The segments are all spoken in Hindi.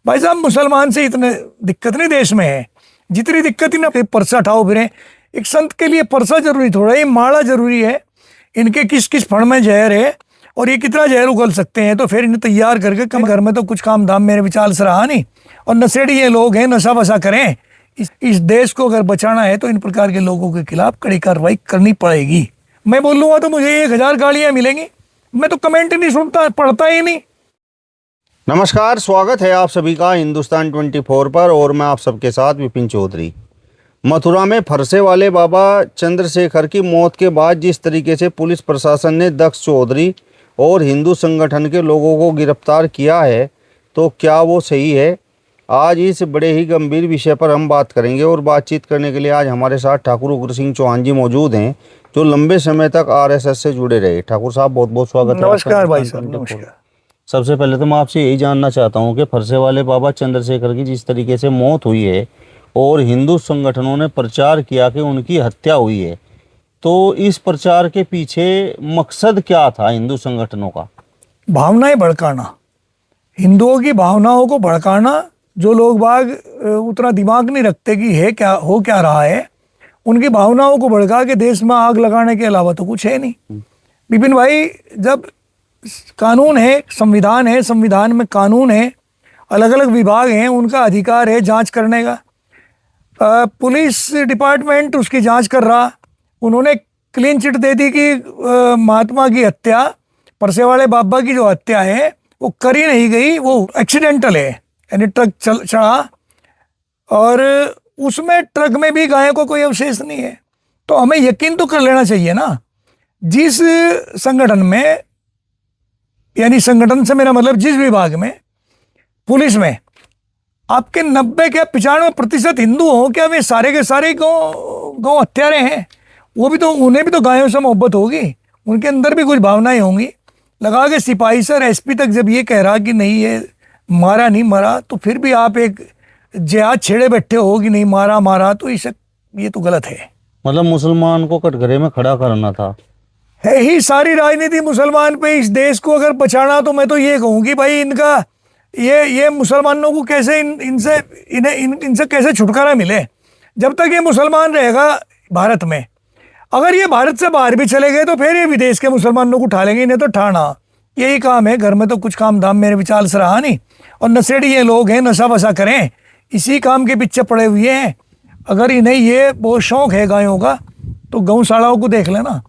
भाई साहब मुसलमान से इतने दिक्कत नहीं देश में है जितनी दिक्कत ही ना परसा उठाओ फिरें। एक संत के लिए परसा जरूरी थोड़ा, ये माड़ा जरूरी है। इनके किस किस फण में जहर है और ये कितना जहर उगल सकते हैं, तो फिर इन्हें तैयार करके कम घर में तो कुछ काम धाम मेरे विचार से रहा नहीं। और नशेड़ी ये लोग हैं, नशा वशा करें। इस देश को अगर बचाना है तो इन प्रकार के लोगों के खिलाफ कड़ी कार्रवाई करनी पड़ेगी। मैं बोलूँगा तो मुझे 1000 गालियाँ मिलेंगी। मैं तो कमेंट ही नहीं सुनता, पढ़ता ही नहीं। नमस्कार, स्वागत है आप सभी का हिंदुस्तान 24 पर और मैं आप सबके साथ विपिन चौधरी। मथुरा में फरसे वाले बाबा चंद्रशेखर की मौत के बाद जिस तरीके से पुलिस प्रशासन ने दक्ष चौधरी और हिंदू संगठन के लोगों को गिरफ्तार किया है, तो क्या वो सही है? आज इस बड़े ही गंभीर विषय पर हम बात करेंगे और बातचीत करने के लिए आज हमारे साथ ठाकुर उग्र सिंह चौहान जी मौजूद हैं, जो लंबे समय तक आरएसएस से जुड़े रहे। ठाकुर साहब, बहुत बहुत स्वागत है। नमस्कार भाई साहब, नमस्कार। सबसे पहले तो मैं आपसे यही जानना चाहता हूं कि फरसे वाले बाबा चंद्रशेखर की जिस तरीके से मौत हुई है और हिंदू संगठनों ने प्रचार किया कि उनकी हत्या हुई है, तो इस प्रचार के पीछे मकसद क्या था हिंदू संगठनों का? भावनाएं भड़काना, हिंदुओं की भावनाओं को भड़काना। जो लोग बाग उतना दिमाग नहीं रखते कि है क्या, हो क्या रहा है, उनकी भावनाओं को भड़का के देश में आग लगाने के अलावा तो कुछ है नहीं। विपिन भाई, जब कानून है, संविधान है, संविधान में कानून है, अलग अलग विभाग हैं, उनका अधिकार है जांच करने का। पुलिस डिपार्टमेंट उसकी जांच कर रहा। उन्होंने क्लीन चिट दे दी कि महात्मा की हत्या, परसे वाले बाबा की जो हत्या है वो करी नहीं गई, वो एक्सीडेंटल है। यानी ट्रक चढ़ा और उसमें ट्रक में भी गायों को कोई अवशेष नहीं है। तो हमें यकीन तो कर लेना चाहिए ना। जिस संगठन में, यानी संगठन से मेरा मतलब जिस विभाग में, पुलिस में आपके 90 क्या 95% हिंदू हो, क्या वे सारे के सारे गौ हत्यारे हैं? वो भी तो, उन्हें भी तो गायों से मोहब्बत होगी, उनके अंदर भी कुछ भावनाएं होंगी। लगा के सिपाही सर एसपी तक जब ये कह रहा कि नहीं ये मारा नहीं मरा, तो फिर भी आप एक जिहाद छेड़े बैठे हो कि नहीं मारा, तो ये तो गलत है। मतलब मुसलमान को कटघरे में खड़ा करना था, है ही सारी राजनीति मुसलमान पे। इस देश को अगर बचाना तो मैं तो ये कहूँगी भाई, इनका ये मुसलमानों को कैसे इनसे कैसे छुटकारा मिले। जब तक ये मुसलमान रहेगा भारत में, अगर ये भारत से बाहर भी चले गए तो फिर ये विदेश के मुसलमानों को उठा लेंगे। इन्हें तो ठाना यही काम है। घर में तो कुछ काम धाम मेरे विचार से रहा नहीं। और नशेड़ी ये लोग हैं, नशा वशा करें, इसी काम के पीछे पड़े हुए हैं। अगर इन्हें ये बहुत शौक है गायों का, तो गौशालाओं को देख लेना।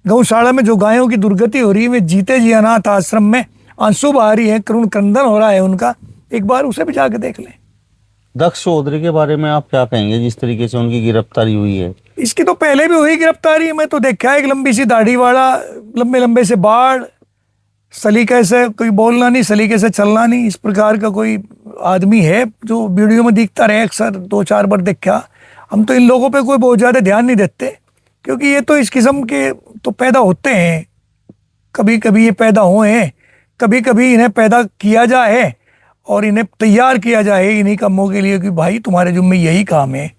गौशाला में जो गायों की दुर्गति हो रही है, वे जीते जी अनाथ आश्रम में आंसू बहा रही है, करुण क्रंदन हो रहा है उनका। एक बार उसे भी जाके देख लें। दक्ष चौधरी के बारे में आप क्या कहेंगे जिस तरीके से उनकी गिरफ्तारी हुई है? इसकी तो पहले भी हुई गिरफ्तारी। मैं तो देखा है, एक लंबी सी दाढ़ी वाला, लंबे लंबे से बाढ़, सलीके से कोई बोलना नहीं, सलीके से चलना नहीं, इस प्रकार का कोई आदमी है जो वीडियो में दिखता रहे। अक्सर 2-4 बार देखा। हम तो इन लोगों पे कोई बहुत ज़्यादा ध्यान नहीं देते, क्योंकि ये तो इस किस्म के तो पैदा होते हैं। कभी कभी ये पैदा हुए हैं, कभी कभी इन्हें पैदा किया जाए और इन्हें तैयार किया जाए इन्हीं कामों के लिए कि भाई तुम्हारे जुम्मे यही काम है।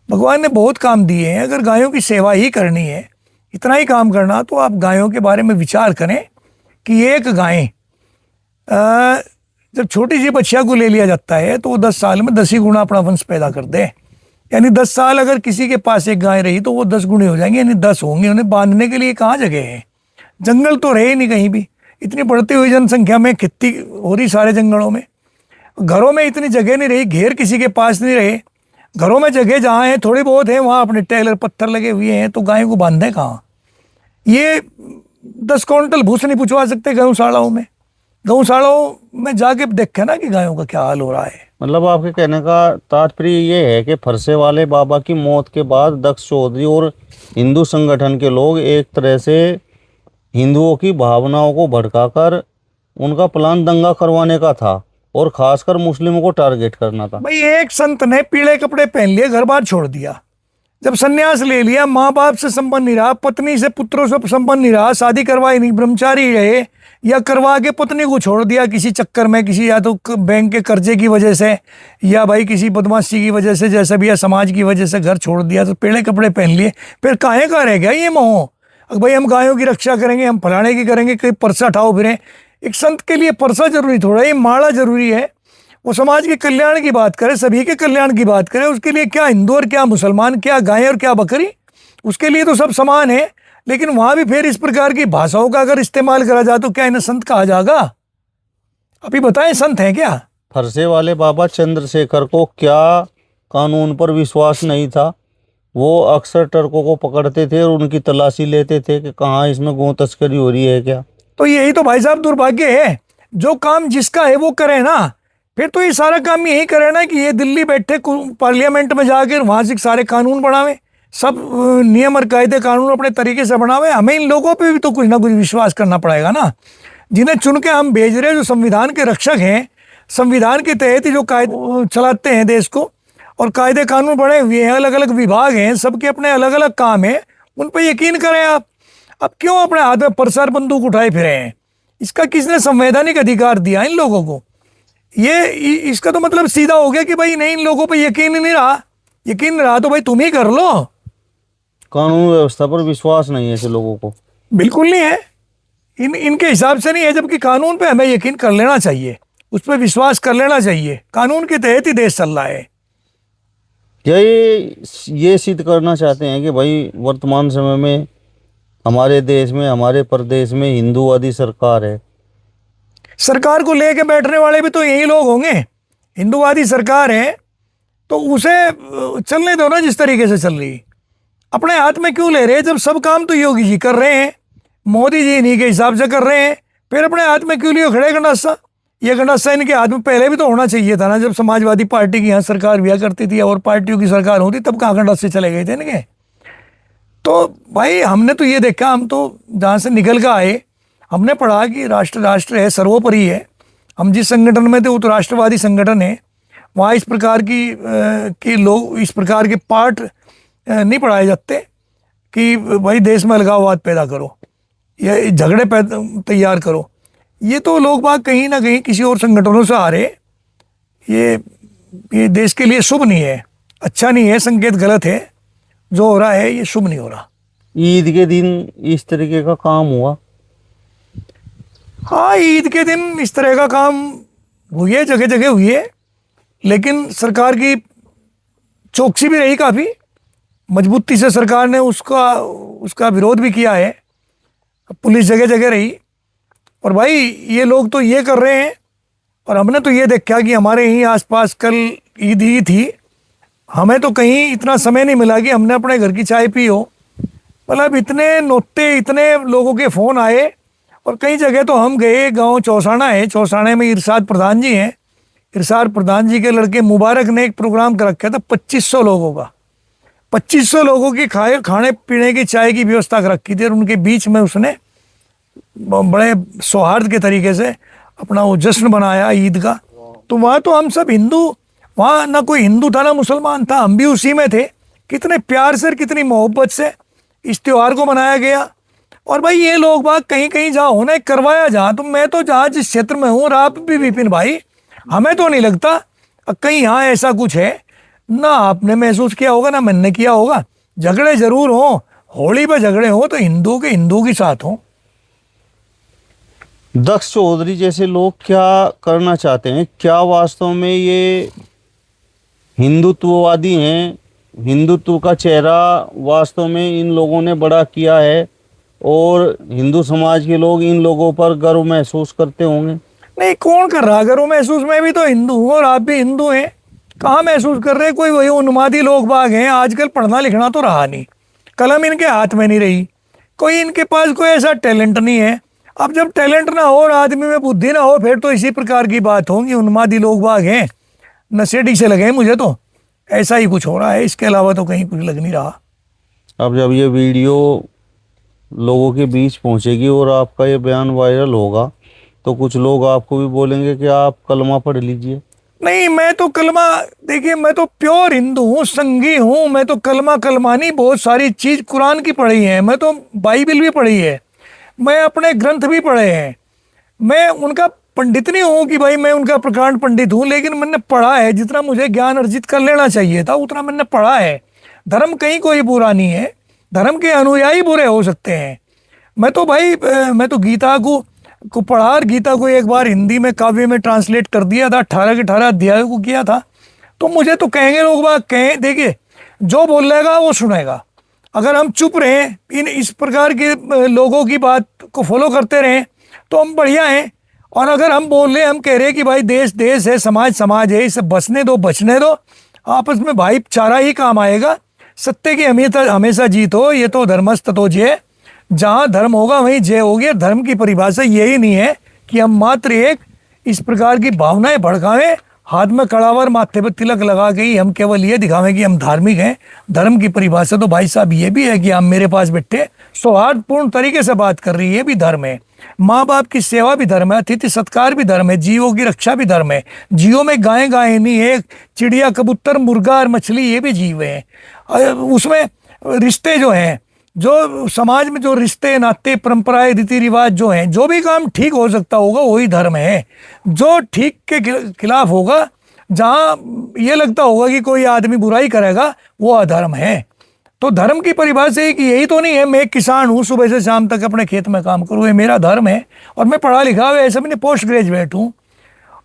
भगवान ने बहुत काम दिए हैं। अगर गायों की सेवा ही करनी है, इतना ही काम करना, तो आप गायों के बारे में विचार करें कि एक गाय जब छोटी सी बच्चिया को ले लिया जाता है तो वो 10 साल में 10 ही गुना अपना वंश पैदा कर दे। यानी 10 साल अगर किसी के पास एक गाय रही तो वो 10 गुने हो जाएंगे, यानी 10 होंगे। उन्हें बांधने के लिए कहाँ जगह है? जंगल तो रहे ही नहीं कहीं भी। इतनी बढ़ती हुई जनसंख्या में खेती हो रही सारे जंगलों में। घरों में इतनी जगह नहीं रही, घेर किसी के पास नहीं रहे। घरों में जगह जहाँ है थोड़ी बहुत है, वहाँ अपने टेलर पत्थर लगे हुए हैं, तो गायों को बांधे कहाँ? ये 10 क्विंटल भूस नहीं पुछवा सकते गौशालाओं में। गौशालाओं में जाके देखे ना कि गायों का क्या हाल हो रहा है। मतलब आपके कहने का तात्पर्य ये है कि फरसे वाले बाबा की मौत के बाद दक्ष चौधरी और हिंदू संगठन के लोग एक तरह से हिंदुओं की भावनाओं को भड़काकर उनका प्लान दंगा करवाने का था और खासकर मुस्लिमों को टारगेट करना था। भाई, एक संत ने पीले कपड़े पहन लिए, घर बार छोड़ दिया, जब सन्यास ले लिया, माँ बाप से संबंध नहीं रहा, पत्नी से पुत्रों से संबंध नहीं रहा, शादी करवाई नहीं, ब्रह्मचारी रहे, या करवा के पत्नी को छोड़ दिया किसी चक्कर में, किसी या तो बैंक के कर्जे की वजह से या भाई किसी बदमाशी की वजह से, जैसा भी या समाज की वजह से घर छोड़ दिया, तो पीले कपड़े पहन लिए। फिर काहे का रह गया ये मोह? भाई हम गायों की रक्षा करेंगे, हम फलाने की करेंगे, कहीं परसा उठाओ फिरें। एक संत के लिए परसा जरूरी थोड़ा, ये माड़ा जरूरी है। वो समाज के कल्याण की बात करे, सभी के कल्याण की बात करे, उसके लिए क्या हिंदू और क्या मुसलमान, क्या गाय और क्या बकरी, उसके लिए तो सब समान है। लेकिन वहां भी फिर इस प्रकार की भाषाओं का अगर इस्तेमाल करा जाए तो क्या इन्हें संत कहा जाएगा? अभी बताएं, संत हैं क्या? फरसे वाले बाबा चंद्रशेखर को क्या कानून पर विश्वास नहीं था? वो अक्सर ट्रकों को पकड़ते थे और उनकी तलाशी लेते थे कि कहाँ इसमें गौ तस्करी हो रही है क्या। तो यही तो भाई साहब दुर्भाग्य है। जो काम जिसका है वो करे ना। फिर तो ये सारा काम यही करे ना कि ये दिल्ली बैठे पार्लियामेंट में जाकर वहां से सारे कानून बनावे, सब नियम और कायदे कानून अपने तरीके से बनावे। हमें इन लोगों पे भी तो कुछ ना कुछ विश्वास करना पड़ेगा ना, जिन्हें चुन के हम भेज रहे हैं, जो संविधान के रक्षक हैं, संविधान के तहत ही जो कायदे चलाते हैं देश को, और कायदे कानून बने हुए हैं, अलग अलग विभाग हैं, सबके अपने अलग अलग काम हैं, उन पर यकीन करें आप। अब क्यों अपने हाथ में प्रसार बंदूक उठाए फिरे हैं? इसका किसने संवैधानिक अधिकार दिया इन लोगों को? ये इसका तो मतलब सीधा हो गया कि भाई नहीं, इन लोगों पे यकीन ही नहीं रहा। यकीन नहीं रहा तो भाई तुम ही कर लो। कानून व्यवस्था पर विश्वास नहीं है ऐसे लोगों को, बिल्कुल नहीं है। इनके हिसाब से नहीं है, जबकि कानून पे हमें यकीन कर लेना चाहिए, उस पर विश्वास कर लेना चाहिए। कानून के तहत ही देश चल रहा है। क्या ये सिद्ध करना चाहते हैं कि भाई वर्तमान समय में हमारे देश में, हमारे प्रदेश में हिंदूवादी सरकार है? सरकार को लेके बैठने वाले भी तो यही लोग होंगे। हिंदूवादी सरकार है तो उसे चलने दो ना जिस तरीके से चल रही। अपने हाथ में क्यों ले रहे हैं जब सब काम तो योगी जी कर रहे हैं, मोदी जी इन्हीं के हिसाब से कर रहे हैं? फिर अपने हाथ में क्यों लिए खड़े गंडासा? ये गंडासा इनके हाथ में पहले भी तो होना चाहिए था ना, जब समाजवादी पार्टी की यहाँ सरकार हुआ करती थी और पार्टियों की सरकार होती तब कहाँ गंडासे चले गए थे इनके? तो भाई हमने तो ये देखा, हम तो जहाँ से निकल कर आए हमने पढ़ा कि राष्ट्र राष्ट्र है, सर्वोपरि है। हम जिस संगठन में थे वो तो राष्ट्रवादी संगठन है। वहाँ इस प्रकार की लोग, इस प्रकार के पार्ट नहीं पढ़ाए जाते कि भाई देश में अलगाववाद पैदा करो या झगड़े तैयार करो। ये तो लोग बाग कहीं ना कहीं किसी और संगठनों से आ रहे। ये देश के लिए शुभ नहीं है, अच्छा नहीं है, संकेत गलत है। जो हो रहा है ये शुभ नहीं हो रहा। ईद के दिन इस तरीके का काम हुआ? हाँ, ईद के दिन इस तरह का काम हुई, जगह जगह हुई है, लेकिन सरकार की चौकसी भी रही, काफ़ी मजबूती से सरकार ने उसका विरोध भी किया है। पुलिस जगह जगह रही। और भाई ये लोग तो ये कर रहे हैं, और हमने तो ये देखा कि हमारे यहीं आसपास कल ईद ही थी, हमें तो कहीं इतना समय नहीं मिला कि हमने अपने घर की चाय पी हो। मतलब इतने नोते, इतने लोगों के फ़ोन आए। और कई जगह तो हम गए, गांव चौसाना है, चौसाने में इरशाद प्रधान जी हैं, इरशाद प्रधान जी के लड़के मुबारक ने एक प्रोग्राम कर रखा था 2500 लोगों का। 2500 लोगों की खाने पीने की, चाय की व्यवस्था कर रखी थी, और उनके बीच में उसने बड़े सौहार्द के तरीके से अपना वो जश्न बनाया ईद का। तो वहाँ तो हम सब हिंदू, वहाँ ना कोई हिंदू था ना मुसलमान था, हम भी उसी में थे। कितने प्यार से, कितनी मोहब्बत से इस त्यौहार को मनाया गया। और भाई ये लोग बाग कहीं कहीं जहाँ होना है करवाया जहाँ, तो मैं तो जहाँ जिस क्षेत्र में हूँ, और आप भी विपिन भाई, हमें तो नहीं लगता कहीं यहाँ ऐसा कुछ है। ना आपने महसूस किया होगा ना मैंने किया होगा। झगड़े जरूर हो, होली पे झगड़े हो तो हिंदू के हिंदू के साथ हो। दक्ष चौधरी जैसे लोग क्या करना चाहते हैं? क्या वास्तव में ये हिंदुत्ववादी हैं? हिंदुत्व का चेहरा वास्तव में इन लोगों ने बड़ा किया है और हिंदू समाज के लोग इन लोगों पर गर्व महसूस करते होंगे? नहीं, कौन कर रहा गर्व महसूस? मैं भी तो हिंदू हूँ और आप भी हिंदू हैं। कहाँ महसूस कर रहे? कोई वही उन्मादी लोग बाग हैं। आजकल पढ़ना लिखना तो रहा नहीं, कलम इनके हाथ में नहीं रही, कोई इनके पास कोई ऐसा टैलेंट नहीं है। अब जब टैलेंट ना हो और आदमी में बुद्धि ना हो, फिर तो इसी प्रकार की बात होगी। उन्मादी लोग बाग हैं, नशेड़ी से लगे। मुझे तो ऐसा ही कुछ हो रहा है, इसके अलावा तो कहीं कुछ लग नहीं रहा। अब जब ये वीडियो लोगों के बीच पहुंचेगी और आपका ये बयान वायरल होगा तो कुछ लोग आपको भी बोलेंगे कि आप कलमा पढ़ लीजिए। नहीं, मैं तो कलमा, देखिए मैं तो प्योर हिंदू हूँ, संगी हूँ। मैं तो कलमा नहीं, बहुत सारी चीज़ कुरान की पढ़ी है, मैं तो बाइबल भी पढ़ी है, मैं अपने ग्रंथ भी पढ़े हैं। मैं उनका पंडित नहीं हूँ कि भाई मैं उनका प्रकांड पंडित हूँ, लेकिन मैंने पढ़ा है। जितना मुझे ज्ञान अर्जित कर लेना चाहिए था उतना मैंने पढ़ा है। धर्म कहीं कोई बुरा नहीं है, धर्म के अनुयायी बुरे हो सकते हैं। मैं तो भाई, मैं तो गीता को को पढ़ा और गीता को एक बार हिंदी में काव्य में ट्रांसलेट कर दिया था, 18 के 18 अध्यायों को किया था। तो मुझे तो कहेंगे लोग बात, कहें देखिए जो बोलेगा वो सुनेगा। अगर हम चुप रहें, इस प्रकार के लोगों की बात को फॉलो करते रहें तो हम बढ़िया हैं। और अगर हम बोल रहे, हम कह रहे हैं कि भाई देश देश है, समाज समाज है, इसे बसने दो, बचने दो, आपस में भाईचारा ही काम आएगा। सत्य की हमेशा जीत हो, ये तो धर्मस्ततो जय। जहाँ धर्म होगा वहीं जय होगी। धर्म की परिभाषा यही नहीं है कि हम मात्र एक इस प्रकार की भावनाएं भड़कावें, हाथ में कड़ावर माथे पर तिलक लगा के ही हम केवल ये दिखावें कि हम धार्मिक हैं। धर्म की परिभाषा तो भाई साहब ये भी है कि हम मेरे पास बैठे सौहार्दपूर्ण तरीके से बात कर रही है, ये भी धर्म है। माँ बाप की सेवा भी धर्म है, अतिथि सत्कार भी धर्म है, जीवों की रक्षा भी धर्म है। जीवों में गाय गाय नहीं है, चिड़िया कबूतर मुर्गा और मछली ये भी जीव हैं। उसमें रिश्ते जो हैं, जो समाज में जो रिश्ते नाते परंपराएं रीति रिवाज जो हैं, जो भी काम ठीक हो सकता होगा वही धर्म है। जो ठीक के खिलाफ होगा, जहाँ ये लगता होगा कि कोई आदमी बुराई करेगा, वो अधर्म है। तो धर्म की परिभाषा है कि यही तो नहीं है मैं एक किसान हूँ, सुबह से शाम तक अपने खेत में काम करूँ, ये मेरा धर्म है। और मैं पढ़ा लिखा हुआ ऐसा भी नहीं, पोस्ट ग्रेजुएट हूँ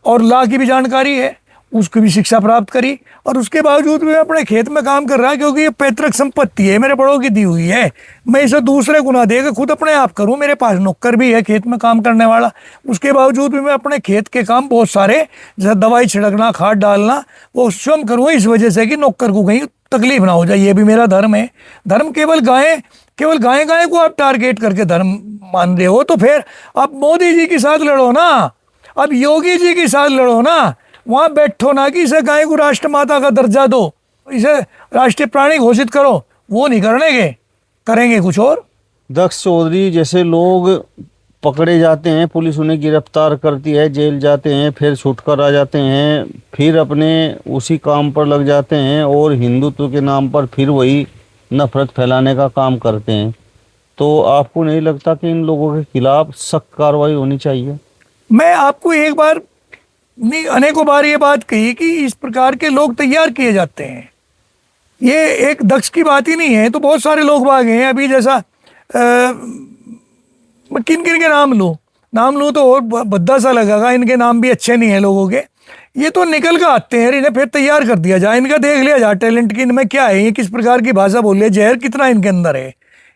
और लॉ की भी जानकारी है, उसकी भी शिक्षा प्राप्त करी, और उसके बावजूद भी मैं अपने खेत में काम कर रहा है क्योंकि ये पैतृक संपत्ति है, मेरे बड़ों की दी हुई है। मैं इसे दूसरे को ना देकर खुद अपने आप करूं। मेरे पास नौकर भी है खेत में काम करने वाला, उसके बावजूद भी मैं अपने खेत के काम बहुत सारे, जैसे दवाई छिड़कना, खाद डालना, वो स्वयं करूँ, इस वजह से कि नौकर को कहीं तकलीफ ना हो जाए। ये भी मेरा धर्म है। धर्म केवल गाय गाय को आप टारगेट करके धर्म मान रहे हो तो फिर आप मोदी जी के साथ लड़ो ना, अब योगी जी के साथ लड़ो ना। वहाँ बैठो ना कि इसे गाय को राष्ट्रमाता का दर्जा दो, इसे राष्ट्रीय प्राणी घोषित करो, वो नहीं करेंगे कुछ और। दक्ष चौधरी जैसे लोग पकड़े जाते हैं, पुलिस उन्हें गिरफ्तार करती है, जेल जाते हैं, फिर छूट कर आ जाते हैं, फिर अपने उसी काम पर लग जाते हैं और हिंदुत्व के नाम पर फिर वही नफरत फैलाने का काम करते हैं। तो आपको नहीं लगता कि इन लोगों के खिलाफ सख्त कार्रवाई होनी चाहिए? मैं आपको एक बार नहीं अनेकों बार ये बात कही कि इस प्रकार के लोग तैयार किए जाते हैं, ये एक दक्ष की बात ही नहीं है। तो बहुत सारे लोग बाग हैं अभी, जैसा मैं किन किन के नाम लूँ तो और भद्दा सा लगेगा, इनके नाम भी अच्छे नहीं है लोगों के। ये तो निकल कर आते हैं, इन्हें फिर तैयार कर दिया जाए, इनका देख लिया जाए टैलेंट की इनमें क्या है, ये किस प्रकार की भाषा बोल रहे, जहर कितना इनके अंदर है,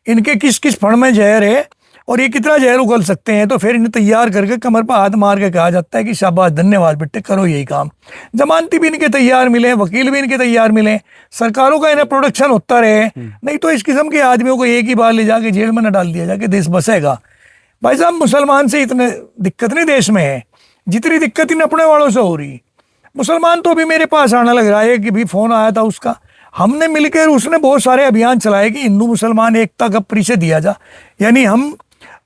इनके किस किस फण में जहर है और ये कितना जहर उगल सकते हैं। तो फिर इन्हें तैयार करके कमर पर हाथ मार के कहा जाता है कि शाबाश, धन्यवाद बेटे, करो यही काम। जमानती भी इनके तैयार मिले, वकील भी इनके तैयार मिले, सरकारों का इन्हें प्रोडक्शन होता रहे, नहीं तो इस किस्म के आदमियों को एक ही बार ले जाके जेल में न डाल दिया जाके देश बसेगा। भाई साहब, मुसलमान से इतने दिक्कत नहीं देश में है जितनी दिक्कत इन अपने वालों से हो रही। मुसलमान तो अभी मेरे पास आना लग रहा है कि भी फ़ोन आया था उसका, हमने मिलकर उसने बहुत सारे अभियान चलाए कि हिंदू मुसलमान एकता का परिचय दिया जा, यानी हम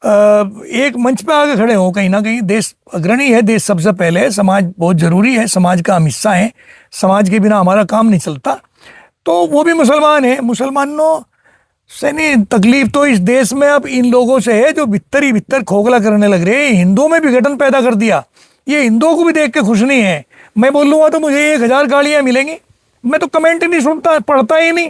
एक मंच पे आके खड़े हो, कहीं ना कहीं देश अग्रणी है, देश सबसे पहले है, समाज बहुत ज़रूरी है, समाज का हम हिस्सा है, समाज के बिना हमारा काम नहीं चलता। तो वो भी मुसलमान है, मुसलमानों से नहीं तकलीफ तो इस देश में अब इन लोगों से है जो भीतर ही भीतर खोखला करने लग रहे हैं। हिंदुओं में विघटन पैदा कर दिया, ये हिंदुओं को भी देख के खुश नहीं है। मैं बोलूँगा तो मुझे 1000 गालियाँ मिलेंगी, मैं तो कमेंट नहीं सुनता, पढ़ता ही नहीं।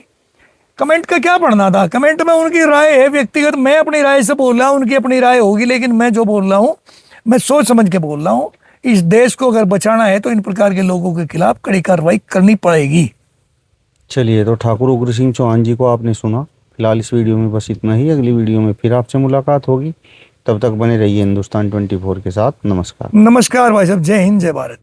कमेंट का क्या पढ़ना था, कमेंट में उनकी राय है व्यक्तिगत, मैं अपनी राय से बोल रहा हूँ, उनकी अपनी राय होगी, लेकिन मैं जो बोल रहा हूँ मैं सोच समझ के बोल रहा हूँ। इस देश को अगर बचाना है तो इन प्रकार के लोगों के खिलाफ कड़ी कार्रवाई करनी पड़ेगी। चलिए, तो ठाकुर उग्र सिंह चौहान जी को आपने सुना। फिलहाल इस वीडियो में बस इतना ही। अगली वीडियो में फिर आपसे मुलाकात होगी, तब तक बने रहिए हिंदुस्तान 24 के साथ। नमस्कार। नमस्कार भाई साहब, जय हिंद, जय भारत।